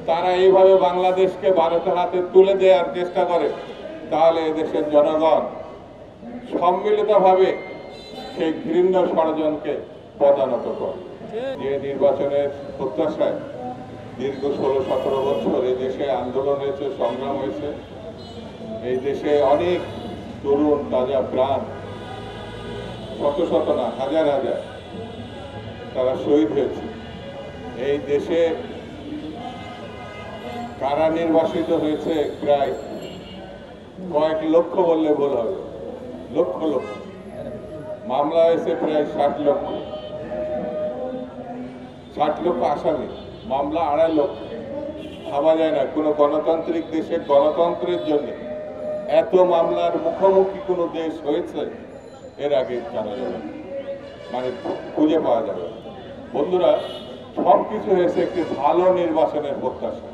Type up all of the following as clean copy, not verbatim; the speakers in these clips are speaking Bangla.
তারা এইভাবে বাংলাদেশকে ভারতের হাতে তুলে দেওয়ার চেষ্টা করে, তাহলে এদেশের জনগণ সম্মিলিতভাবে সেই ঘৃণ্য ষড়যন্ত্রকে পদানত করে। যে নির্বাচনের প্রত্যাশায় দীর্ঘ 16-17 বছর এই দেশে আন্দোলন হয়েছে, সংগ্রাম হয়েছে, এই দেশে অনেক তরুণ তাজা প্রাণ, শত শত না হাজার হাজার তারা শহীদ হয়েছে। এই দেশে কারা নির্বাসিত হয়েছে প্রায় কয়েক লক্ষ বললে ভুল হবে, লক্ষ লক্ষ। মামলা হয়েছে প্রায় 60 লক্ষ, 60 লক্ষ আসামি, মামলা 2.5 লক্ষ। ভাবা যায় না কোনো গণতান্ত্রিক দেশে গণতন্ত্রের জন্য এত মামলার মুখোমুখি কোনো দেশ হয়েছে এর আগে জানা যাবে, মানে খুঁজে পাওয়া যাবে। বন্ধুরা, সবকিছু হয়েছে একটি ভালো নির্বাচনের প্রত্যাশা।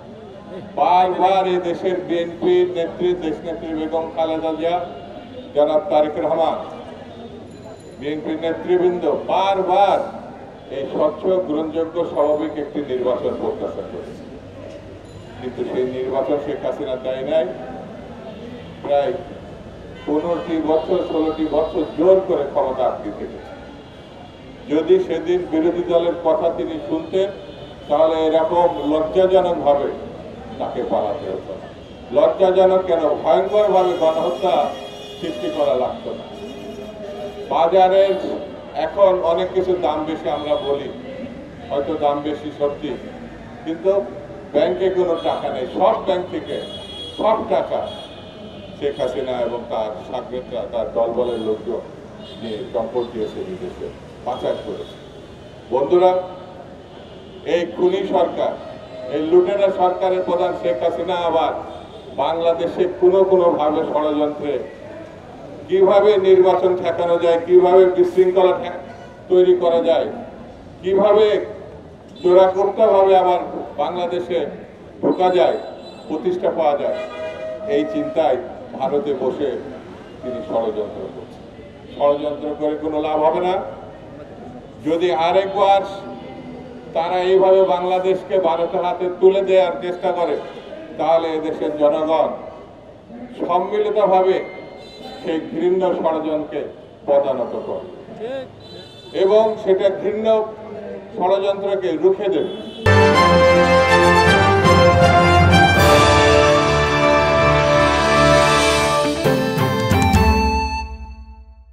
বারবার এই দেশের বিএনপির নেত্রী, দেশনেত্রী বেগম খালেদা জিয়া, জনাব তারেক রহমান, বিএনপির নেতৃবৃন্দ বারবার এই স্বচ্ছ, গ্রহণযোগ্য, স্বাভাবিক একটি নির্বাচন প্রত্যাশা করেছে, কিন্তু সেই নির্বাচন শেখ হাসিনা দেয় নাই। প্রায় 15টি বছর 16টি বছর জোর করে ক্ষমতা আটকে থেকেছে। যদি সেদিন বিরোধী দলের কথা তিনি শুনতেন, তাহলে এরকম লজ্জাজনক ভাবে তাকে পালাতে হতো না। লজ্জাজনক কেন, ভয়ঙ্কর ভাবে গণহত্যা সৃষ্টি করা লাগতো না। বাজারের এখন অনেক কিছু দাম বেশি আমরা বলি, হয়তো দাম বেশি সত্যি, কিন্তু ব্যাংকে কোনো টাকা নেই। সব ব্যাংক থেকে সব টাকা শেখ হাসিনা এবং তার সাগরেদরা, তার দলবলের লোকজন নিয়ে সম্পদ দিয়েছে, বিদেশে পাচার করেছে। বন্ধুরা, এই খুনি সরকার, এই লুটেরা সরকারের প্রধান শেখ হাসিনা আবার বাংলাদেশে কোনো ভাবে ষড়যন্ত্রে কিভাবে নির্বাচন ঠেকানো যায়, কিভাবে বিশৃঙ্খলা তৈরি করা যায়, কিভাবে চোরাকোর্তাভাবে আবার বাংলাদেশে ঢোকা যায়, প্রতিষ্ঠা পাওয়া যায়, এই চিন্তায় ভারতে বসে তিনি ষড়যন্ত্র করছেন। ষড়যন্ত্র করে কোনো লাভ হবে না। যদি আরেকবার তারা এইভাবে বাংলাদেশকে ভারতের হাতে তুলে দেওয়ার চেষ্টা করে, তাহলে এদেশের জনগণ সম্মিলিতভাবে সেই ঘৃণ্য ষড়যন্ত্রকে পদানত করে এবং সেটা ঘৃণ্য ষড়যন্ত্রকে রুখে দেবে।